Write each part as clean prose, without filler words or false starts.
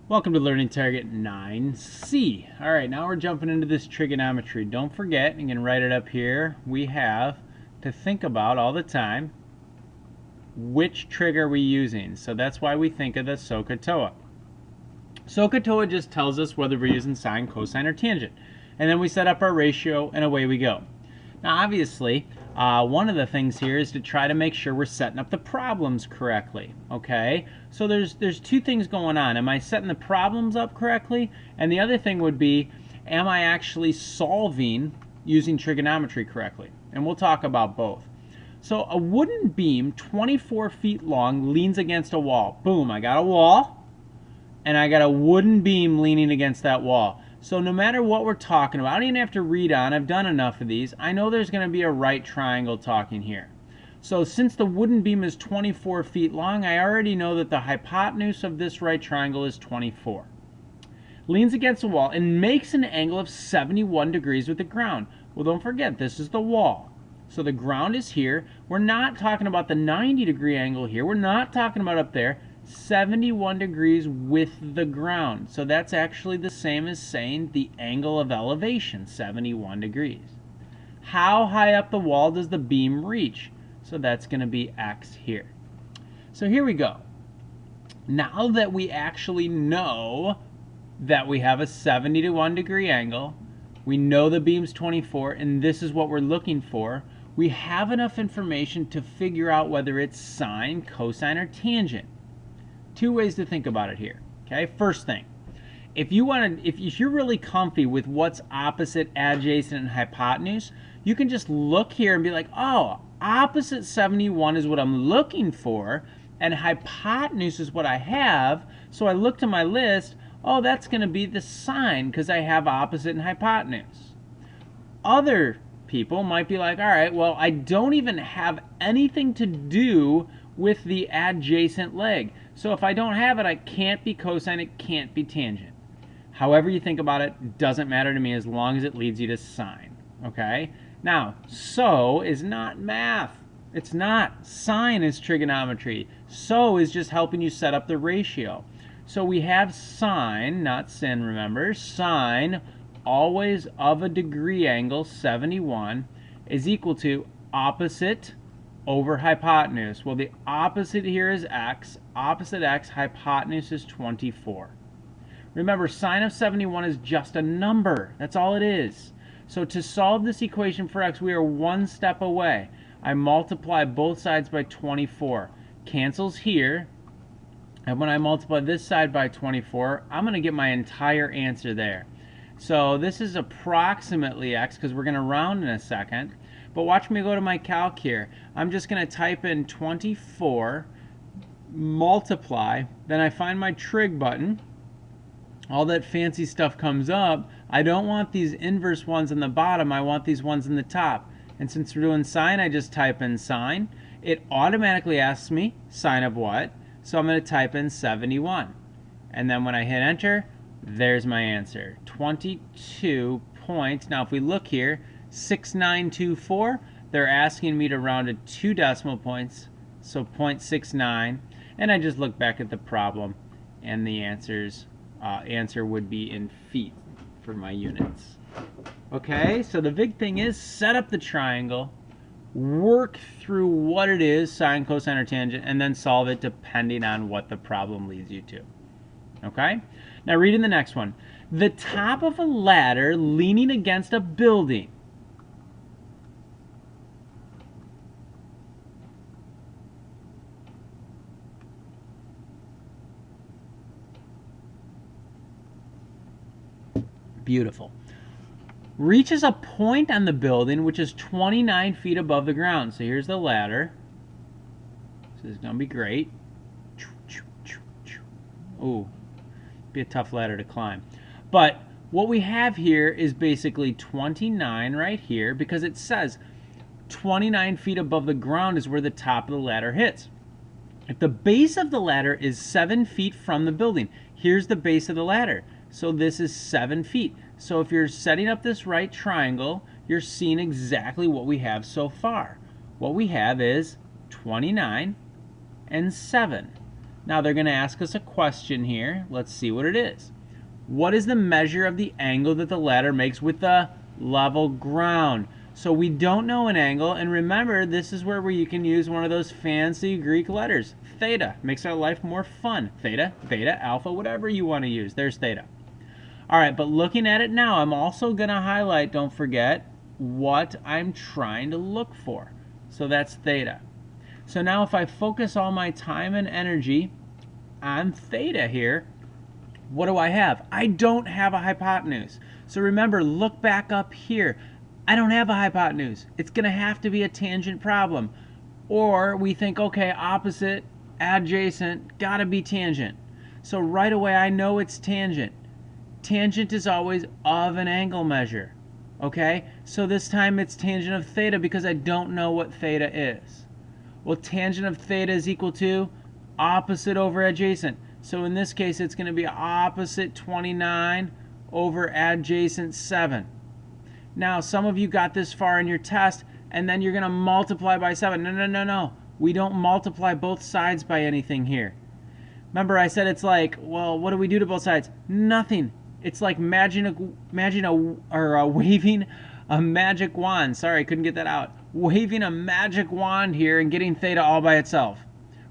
Welcome to Learning Target 9C. Alright, now we're jumping into this trigonometry. Don't forget, you can write it up here, we have to think about all the time which trig are we using. So that's why we think of the Sohcahtoa. Sohcahtoa just tells us whether we're using sine, cosine, or tangent. And then we set up our ratio and away we go. Now obviously, one of the things here is to try to make sure we're setting up the problems correctly, okay? So there's two things going on. Am I setting the problems up correctly? And the other thing would be, am I actually solving using trigonometry correctly? And we'll talk about both. So a wooden beam 24 feet long leans against a wall. Boom, I got a wall, and I got a wooden beam leaning against that wall. So no matter what we're talking about, I don't even have to read on. I've done enough of these. I know there's going to be a right triangle talking here. So since the wooden beam is 24 feet long, I already know that the hypotenuse of this right triangle is 24. Leans against the wall and makes an angle of 71 degrees with the ground. Well, don't forget, this is the wall. So the ground is here. We're not talking about the 90-degree angle here. We're not talking about up there. 71 degrees with the ground. So that's actually the same as saying the angle of elevation, 71 degrees. How high up the wall does the beam reach? So that's going to be x here. So here we go. Now that we actually know that we have a 71 degree angle, we know the beam's 24, and this is what we're looking for, we have enough information to figure out whether it's sine, cosine, or tangent. Two ways to think about it here. Okay, first thing, if you're really comfy with what's opposite, adjacent, and hypotenuse, you can just look here and be like, oh, opposite 71 is what I'm looking for, and hypotenuse is what I have. So I look to my list, oh, that's going to be the sine because I have opposite and hypotenuse. Other people might be like, all right, well, I don't even have anything to do with the adjacent leg. So if I don't have it, I can't be cosine, it can't be tangent. However you think about it, doesn't matter to me as long as it leads you to sine. Okay? Now, so is not math. It's not. Sine is trigonometry. So is just helping you set up the ratio. So we have sine, not sin, remember. Sine, always of a degree angle, 71, is equal to opposite over hypotenuse. Well, the opposite here is x. Opposite x, hypotenuse is 24. Remember, sine of 71 is just a number. That's all it is. So to solve this equation for x, we are one step away. I multiply both sides by 24. Cancels here. And when I multiply this side by 24, I'm going to get my entire answer there. So this is approximately x, because we're going to round in a second. But watch me go to my calc here. I'm just going to type in 24, multiply, then I find my trig button. All that fancy stuff comes up. I don't want these inverse ones in the bottom. I want these ones in the top. And since we're doing sine, I just type in sine. It automatically asks me sine of what? So I'm going to type in 71. And then when I hit enter, there's my answer. 22 points. Now if we look here, 6924, they're asking me to round to 2 decimal points, so 0.69, and I just look back at the problem, and the answer would be in feet for my units. Okay, so the big thing is set up the triangle, work through what it is, sine, cosine, or tangent, and then solve it depending on what the problem leads you to. Okay, now reading the next one. The top of a ladder leaning against a building. Beautiful. Reaches a point on the building which is 29 feet above the ground. So here's the ladder. This is going to be great. Ooh, be a tough ladder to climb. But what we have here is basically 29 right here, because it says 29 feet above the ground is where the top of the ladder hits. If the base of the ladder is 7 feet from the building, here's the base of the ladder. So this is 7 feet. So if you're setting up this right triangle, you're seeing exactly what we have so far. What we have is 29 and 7. Now they're going to ask us a question here. Let's see what it is. What is the measure of the angle that the ladder makes with the level ground? So we don't know an angle, and remember, this is where you can use one of those fancy Greek letters. Theta makes our life more fun. Theta, beta, alpha, whatever you want to use. There's theta. All right, but looking at it now, I'm also going to highlight, don't forget, what I'm trying to look for. So that's theta. So now if I focus all my time and energy on theta here, what do I have? I don't have a hypotenuse. So remember, look back up here. I don't have a hypotenuse. It's going to have to be a tangent problem. Or we think, okay, opposite, adjacent, got to be tangent. So right away I know it's tangent. Tangent is always of an angle measure. Okay? So this time it's tangent of theta because I don't know what theta is. Well, tangent of theta is equal to opposite over adjacent. So in this case, it's going to be opposite 29 over adjacent 7. Now, some of you got this far in your test, and then you're going to multiply by 7. No, no, no, no. We don't multiply both sides by anything here. Remember, I said it's like, well, what do we do to both sides? Nothing. It's like waving a magic wand. Sorry, I couldn't get that out. Waving a magic wand here and getting theta all by itself.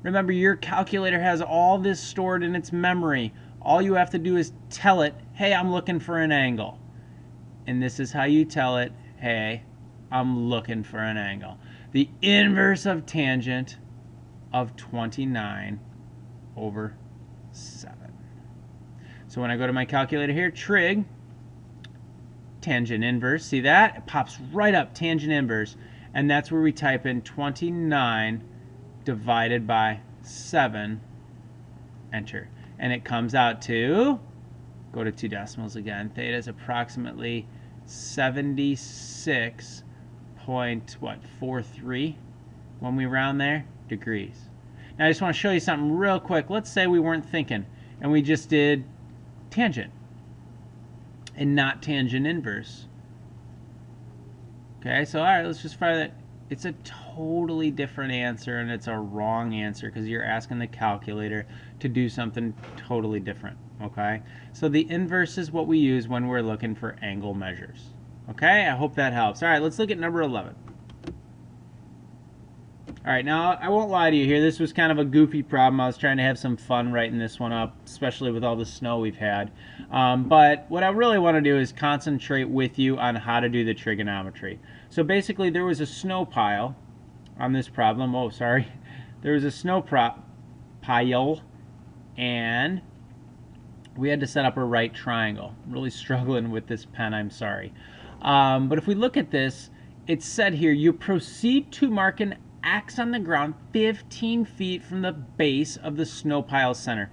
Remember, your calculator has all this stored in its memory. All you have to do is tell it, hey, I'm looking for an angle. And this is how you tell it, hey, I'm looking for an angle. The inverse of tangent of 29 over 7. So when I go to my calculator here, trig, tangent inverse, see that? It pops right up, tangent inverse. And that's where we type in 29 divided by 7, enter. And it comes out to, go to 2 decimals again, theta is approximately 76.43 when we round there, degrees. Now I just want to show you something real quick. Let's say we weren't thinking and we just did tangent and not tangent inverse. Okay, so all right, let's just try that. It's a totally different answer, and it's a wrong answer because you're asking the calculator to do something totally different, okay? So the inverse is what we use when we're looking for angle measures. Okay, I hope that helps. All right, let's look at number 11. All right, now I won't lie to you here. This was kind of a goofy problem. I was trying to have some fun writing this one up, especially with all the snow we've had. But what I really want to do is concentrate with you on how to do the trigonometry. So basically, there was a snow pile on this problem. Oh, sorry. There was a snow pile, and we had to set up a right triangle. I'm really struggling with this pen, I'm sorry. But if we look at this, it said here, you proceed to mark an X on the ground 15 feet from the base of the snow pile center.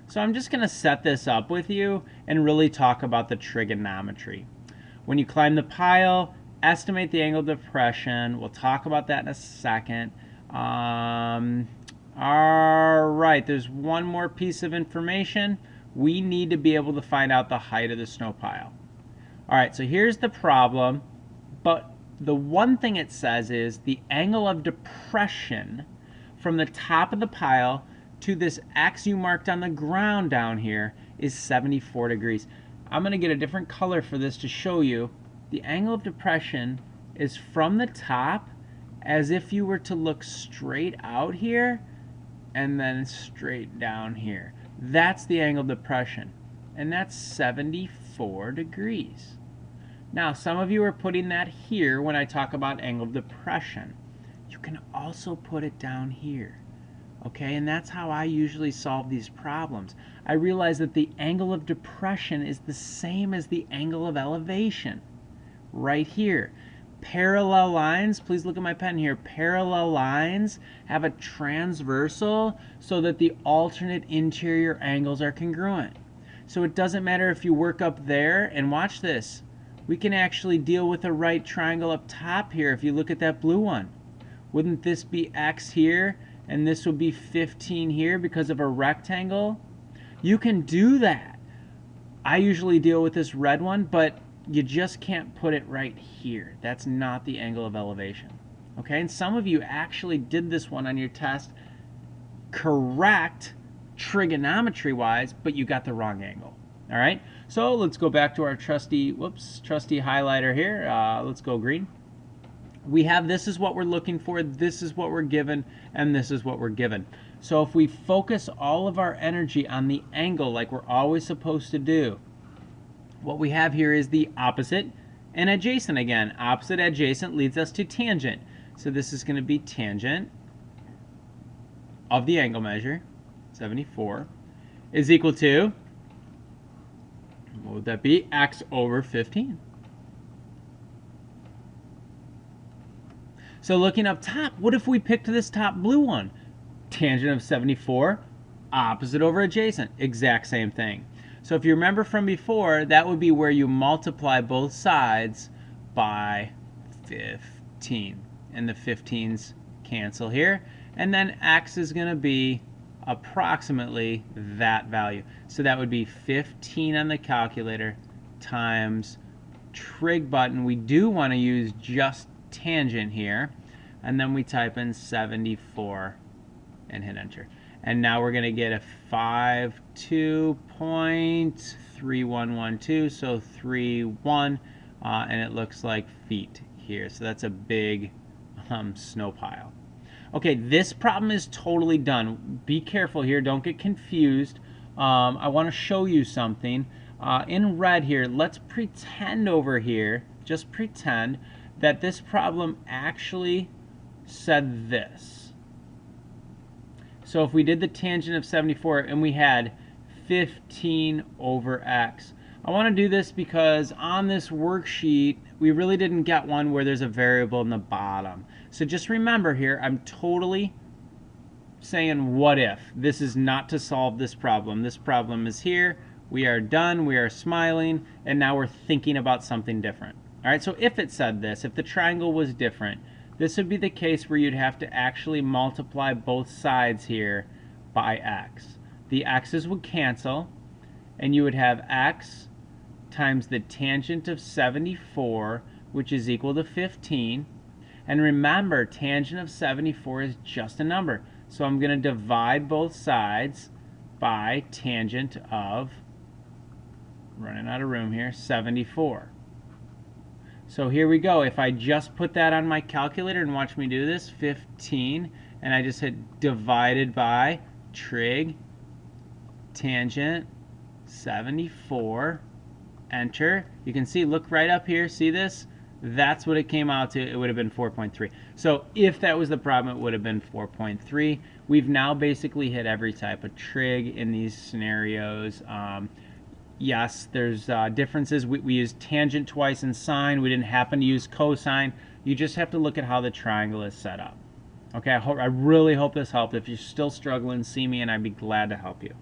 So I'm just going to set this up with you and really talk about the trigonometry. When you climb the pile, estimate the angle of depression. We'll talk about that in a second. All right, there's one more piece of information. We need to be able to find out the height of the snow pile. All right, so here's the problem, but the one thing it says is the angle of depression from the top of the pile to this X you marked on the ground down here is 74 degrees. I'm going to get a different color for this to show you. The angle of depression is from the top as if you were to look straight out here and then straight down here. That's the angle of depression, and that's 74 degrees. Now, some of you are putting that here when I talk about angle of depression. You can also put it down here, okay? And that's how I usually solve these problems. I realize that the angle of depression is the same as the angle of elevation, right here. Parallel lines, please look at my pen here, parallel lines have a transversal so that the alternate interior angles are congruent. So it doesn't matter if you work up there, and watch this. We can actually deal with a right triangle up top here if you look at that blue one. Wouldn't this be X here and this would be 15 here because of a rectangle? You can do that. I usually deal with this red one, but you just can't put it right here. That's not the angle of elevation. Okay, and some of you actually did this one on your test correct, trigonometry-wise, but you got the wrong angle. All right, so let's go back to our trusty highlighter here. Let's go green. We have this is what we're looking for, this is what we're given, and this is what we're given. So if we focus all of our energy on the angle like we're always supposed to do, what we have here is the opposite and adjacent again. Opposite, adjacent leads us to tangent. So this is going to be tangent of the angle measure, 74, is equal to, what would that be? X over 15. So looking up top, what if we picked this top blue one? Tangent of 74, opposite over adjacent, exact same thing. So if you remember from before, that would be where you multiply both sides by 15. And the 15s cancel here. And then X is going to be approximately that value. So that would be 15 on the calculator times trig button. We do want to use just tangent here, and then we type in 74 and hit enter. And now we're going to get a 52.3112, so 31, and it looks like feet here. So that's a big snow pile. Okay, this problem is totally done. Be careful here, don't get confused. I want to show you something. In red here, let's pretend over here, just pretend that this problem actually said this. So if we did the tangent of 74 and we had 15 over x. I want to do this because on this worksheet, we really didn't get one where there's a variable in the bottom. So just remember here, I'm totally saying what if. This is not to solve this problem. This problem is here. We are done. We are smiling. And now we're thinking about something different. All right, so if it said this, if the triangle was different, this would be the case where you'd have to actually multiply both sides here by x. The x's would cancel, and you would have x times the tangent of 74, which is equal to 15. And remember, tangent of 74 is just a number. So I'm going to divide both sides by tangent of, running out of room here, 74. So here we go. If I just put that on my calculator and watch me do this, 15, and I just hit divided by trig tangent 74, enter. You can see, look right up here, see this? That's what it came out to. It would have been 4.3. So if that was the problem, it would have been 4.3. We've now basically hit every type of trig in these scenarios. Yes, there's differences. We used tangent twice in sine. We didn't happen to use cosine. You just have to look at how the triangle is set up. Okay, I really hope this helped. If you're still struggling, see me and I'd be glad to help you.